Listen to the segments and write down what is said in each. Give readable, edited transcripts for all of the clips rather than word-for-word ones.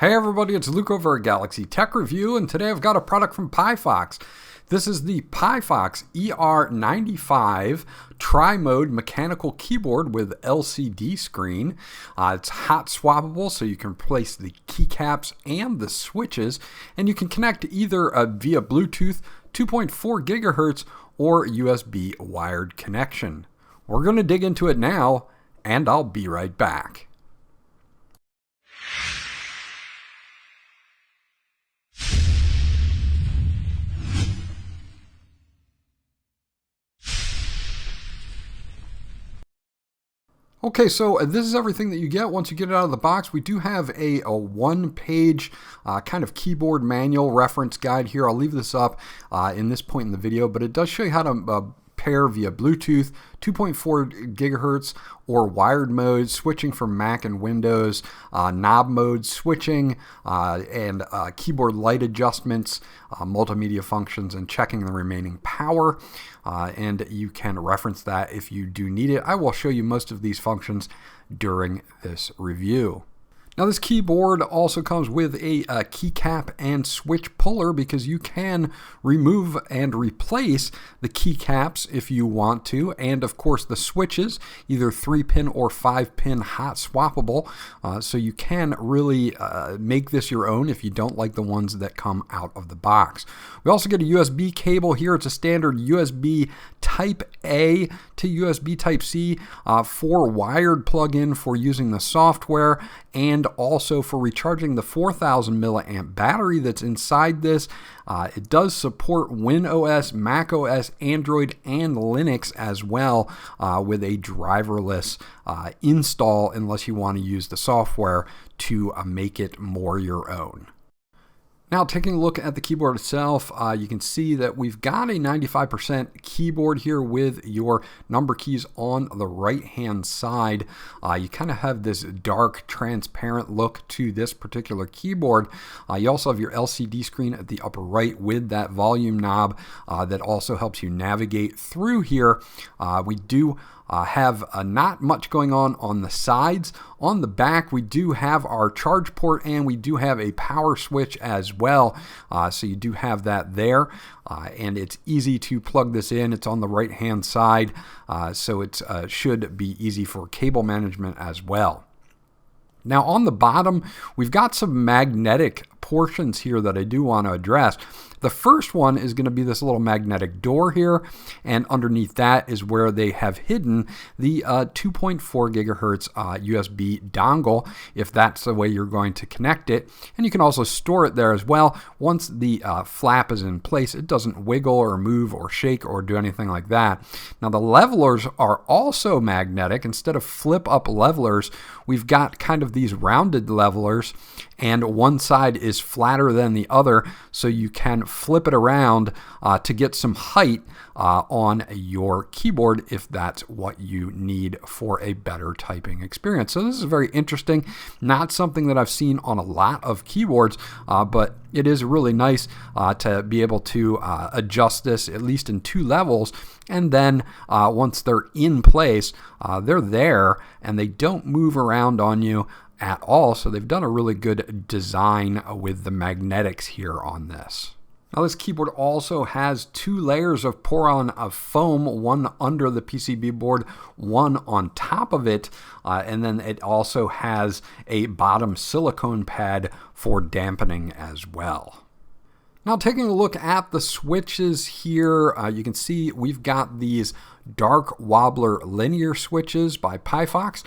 Hey everybody, it's Luke over at Galaxy Tech Review, and today I've got a product from PIIFOX. This is the PIIFOX ER95 tri-mode mechanical keyboard with LCD screen. It's hot swappable, so you can replace the keycaps and the switches, and you can connect either via Bluetooth, 2.4 gigahertz, or USB wired connection. We're going to dig into it now, and I'll be right back. Okay, so this is everything that you get once you get it out of the box. We do have a one-page kind of keyboard manual reference guide here. I'll leave this up in this point in the video, but it does show you how to pair via Bluetooth, 2.4 gigahertz, or wired mode, switching from Mac and Windows, knob mode switching, and keyboard light adjustments, multimedia functions, and checking the remaining power. And you can reference that if you do need it. I will show you most of these functions during this review. Now this keyboard also comes with a keycap and switch puller, because you can remove and replace the keycaps if you want to, and of course the switches, either 3-pin or 5-pin hot swappable, so you can really make this your own if you don't like the ones that come out of the box. We also get a USB cable here. It's a standard USB Type A to USB Type C for wired plug-in for using the software, and also for recharging the 4,000 milliamp battery that's inside this. It does support WinOS, macOS, Android, and Linux as well, with a driverless install unless you want to use the software to make it more your own. Now, taking a look at the keyboard itself, you can see that we've got a 95% keyboard here with your number keys on the right-hand side. You kind of have this dark, transparent look to this particular keyboard. You also have your LCD screen at the upper right with that volume knob that also helps you navigate through here. We do have not much going on the sides. On the back, we do have our charge port, and we do have a power switch as well. So you do have that there, and it's easy to plug this in. It's on the right hand side, so it should be easy for cable management as well. Now on the bottom, we've got some magnetic portions here that I do want to address. The first one is going to be this little magnetic door here, and underneath that is where they have hidden the 2.4 gigahertz USB dongle, if that's the way you're going to connect it. And you can also store it there as well. Once the flap is in place, it doesn't wiggle or move or shake or do anything like that. Now the levelers are also magnetic. Instead of flip-up levelers, we've got kind of these rounded levelers, and one side is flatter than the other, so you can flip it around to get some height on your keyboard if that's what you need for a better typing experience. So this is very interesting. Not something that I've seen on a lot of keyboards, but it is really nice to be able to adjust this at least in 2 levels, and then once they're in place, they're there and they don't move around on you at all. So they've done a really good design with the magnetics here on this. Now this keyboard also has 2 layers of pour-on of foam, one under the PCB board, one on top of it, and then it also has a bottom silicone pad for dampening as well. Now taking a look at the switches here, you can see we've got these dark wobbler linear switches by PIIFOX.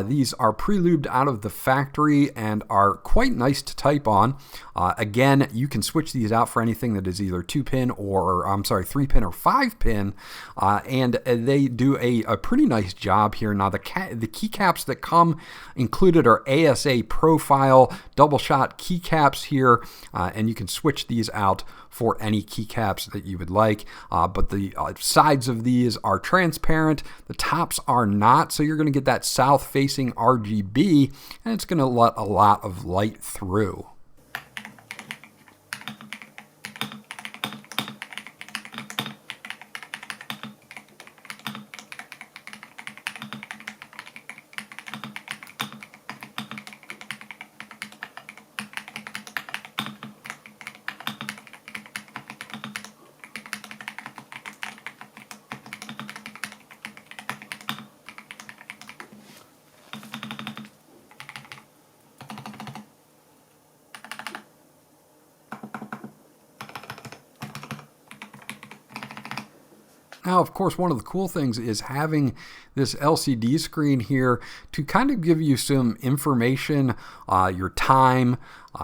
These are pre-lubed out of the factory and are quite nice to type on. Again, you can switch these out for anything that is either 2-pin or, 3-pin or 5-pin, and they do a pretty nice job here. Now the keycaps that come included are ASA profile double shot keycaps here, and you can switch these out for any keycaps that you would like, but the sides of these are transparent, the tops are not, so you're going to get that south facing RGB, and it's going to let a lot of light through. Now, of course, one of the cool things is having this LCD screen here to kind of give you some information, your time,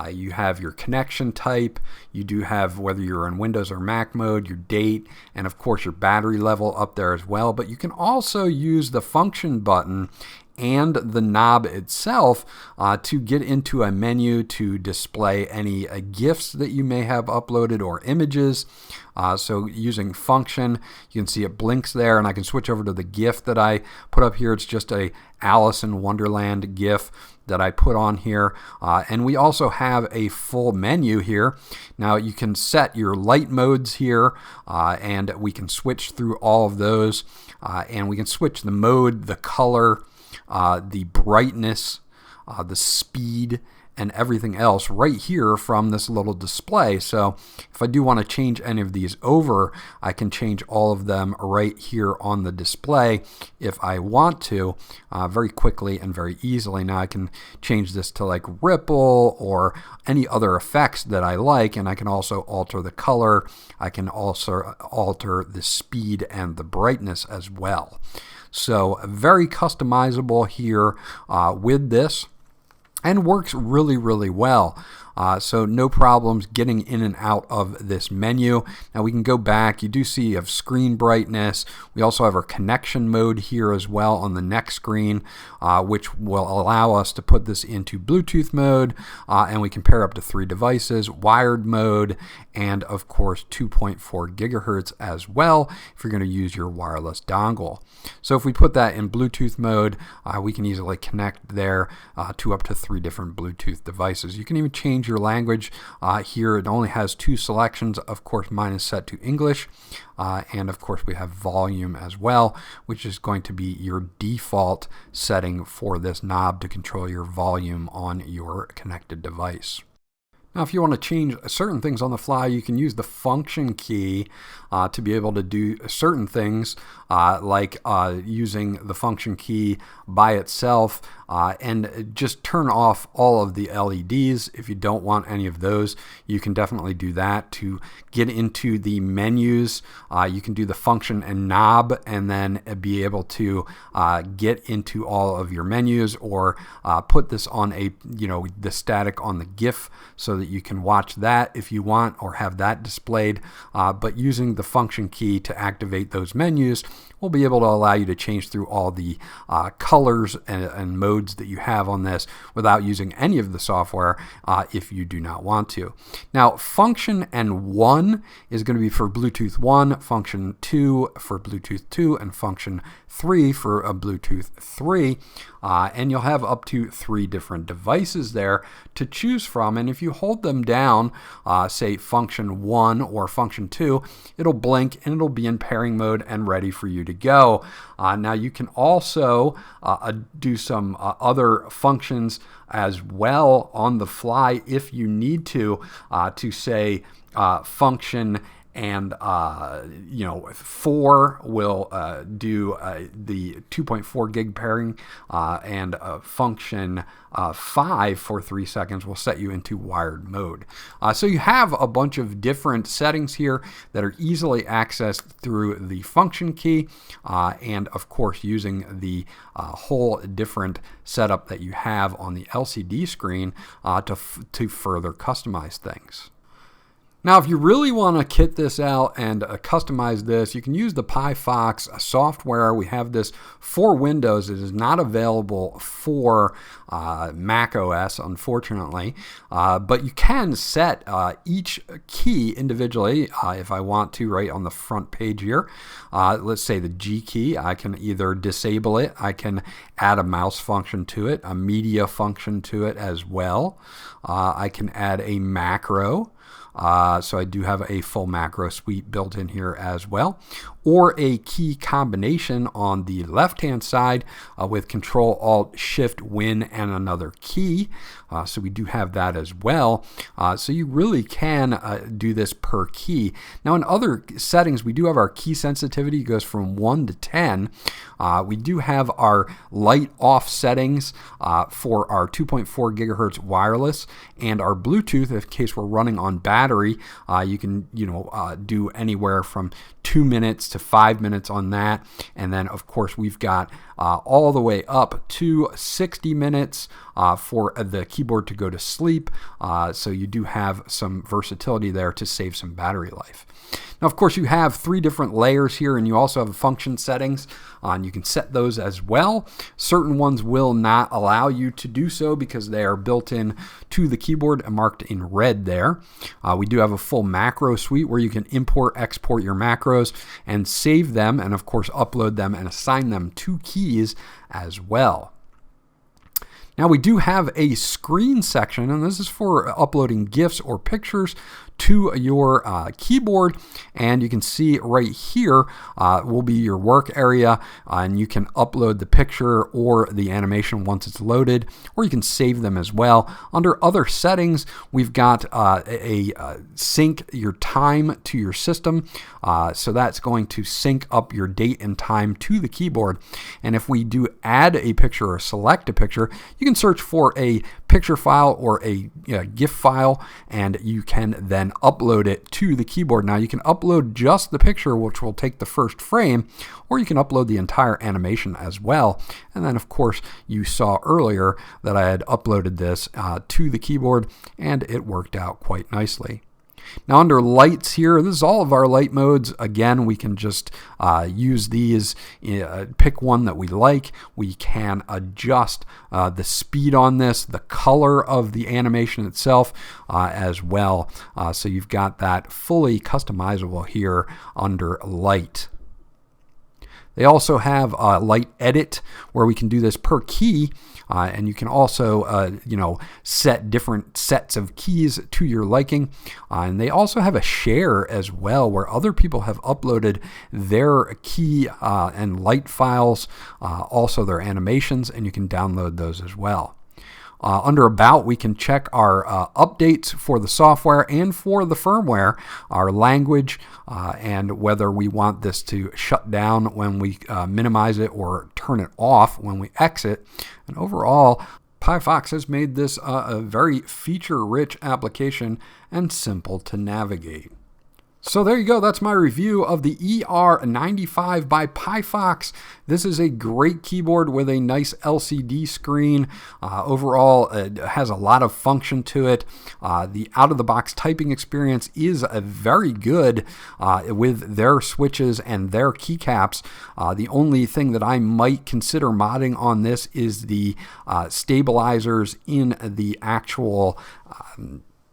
you have your connection type, you do have whether you're in Windows or Mac mode, your date, and of course your battery level up there as well. But you can also use the function button and the knob itself to get into a menu to display any GIFs that you may have uploaded or images. So using function, you can see it blinks there, and I can switch over to the GIF that I put up here. It's just a Alice in Wonderland GIF that I put on here. And we also have a full menu here. Now you can set your light modes here, and we can switch through all of those. And we can switch the mode, the color, the brightness, the speed, and everything else right here from this little display. So if I do want to change any of these over, I can change all of them right here on the display if I want to, very quickly and very easily. Now I can change this to like ripple or any other effects that I like, and I can also alter the color. I can also alter the speed and the brightness as well. So very customizable here with this, and works really, really well. So no problems getting in and out of this menu. Now we can go back. You do see you have screen brightness. We also have our connection mode here as well on the next screen, which will allow us to put this into Bluetooth mode, and we can pair up to 3 devices, wired mode, and of course 2.4 gigahertz as well if you're going to use your wireless dongle. So if we put that in Bluetooth mode, we can easily connect there to up to 3 different Bluetooth devices. You can even change your language here. It only has 2 selections. Of course, mine is set to English, and of course we have volume as well, which is going to be your default setting for this knob to control your volume on your connected device. Now, if you want to change certain things on the fly, you can use the function key to be able to do certain things, like using the function key by itself and just turn off all of the LEDs. If you don't want any of those, you can definitely do that. To get into the menus, you can do the function and knob and then be able to get into all of your menus, or put this on the static on the GIF so that you can watch that if you want, or have that displayed. But using the function key to activate those menus will be able to allow you to change through all the colors and modes that you have on this without using any of the software if you do not want to. Now, function and 1 is going to be for Bluetooth 1, function 2 for Bluetooth 2, and function 3 for a Bluetooth 3. And you'll have up to 3 different devices there to choose from. And if you hold them down, say function 1 or function 2, it'll blink and it'll be in pairing mode and ready for you to go. Now you can also do some other functions as well on the fly if you need to say function and 4 will do the 2.4 gig pairing, and function 5 for 3 seconds will set you into wired mode. So you have a bunch of different settings here that are easily accessed through the function key, and of course using the whole different setup that you have on the LCD screen to further customize things. Now, if you really want to kit this out and customize this, you can use the PIIFOX software. We have this for Windows. It is not available for macOS, unfortunately, but you can set each key individually if I want to, right on the front page here. Let's say the G key. I can either disable it, I can add a mouse function to it, a media function to it as well. I can add a macro. So I do have a full macro suite built in here as well, or a key combination on the left hand side with Control Alt Shift Win and another key. So we do have that as well. So you really can do this per key. Now in other settings, we do have our key sensitivity. It goes from 1 to 10. We do have our light off settings for our 2.4 gigahertz wireless, and our Bluetooth, in case we're running on battery. You can do anywhere from 2 minutes to 5 minutes on that. And then of course we've got all the way up to 60 minutes for the keyboard to go to sleep. So you do have some versatility there to save some battery life. Now, of course, you have 3 different layers here, and you also have function settings, and you can set those as well. Certain ones will not allow you to do so because they are built in to the keyboard and marked in red there. We do have a full macro suite where you can import, export your macros and save them, and of course upload them and assign them to keys as well. Now we do have a screen section, and this is for uploading GIFs or pictures to your keyboard, and you can see right here will be your work area, and you can upload the picture or the animation once it's loaded, or you can save them as well. Under other settings, we've got sync your time to your system, so that's going to sync up your date and time to the keyboard. And if we do add a picture or select a picture, you can search for a picture file or a GIF file, and you can then upload it to the keyboard. Now you can upload just the picture, which will take the first frame, or you can upload the entire animation as well. And then of course you saw earlier that I had uploaded this to the keyboard, and it worked out quite nicely. Now under lights here, this is all of our light modes. Again, we can just use these, pick one that we like. We can adjust the speed on this, the color of the animation itself as well. So you've got that fully customizable here under light. They also have light edit where we can do this per key, and you can also set different sets of keys to your liking. And they also have a share as well where other people have uploaded their key and light files, also their animations, and you can download those as well. Under About, we can check our updates for the software and for the firmware, our language, and whether we want this to shut down when we minimize it or turn it off when we exit. And overall, PIIFOX has made this a very feature-rich application and simple to navigate. So there you go. That's my review of the ER95 by PIIFOX. This is a great keyboard with a nice LCD screen. Overall, it has a lot of function to it. The out-of-the-box typing experience is very good with their switches and their keycaps. The only thing that I might consider modding on this is the stabilizers in the actual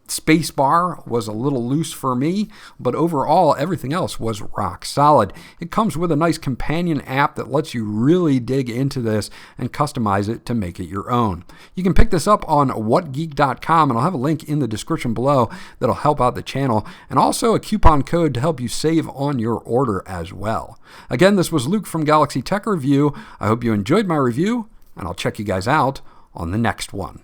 space bar was a little loose for me, but overall everything else was rock solid. It comes with a nice companion app that lets you really dig into this and customize it to make it your own. You can pick this up on whatgeek.com, and I'll have a link in the description below that'll help out the channel, and also a coupon code to help you save on your order as well. Again, this was Luke from Galaxy Tech Review. I hope you enjoyed my review, and I'll check you guys out on the next one.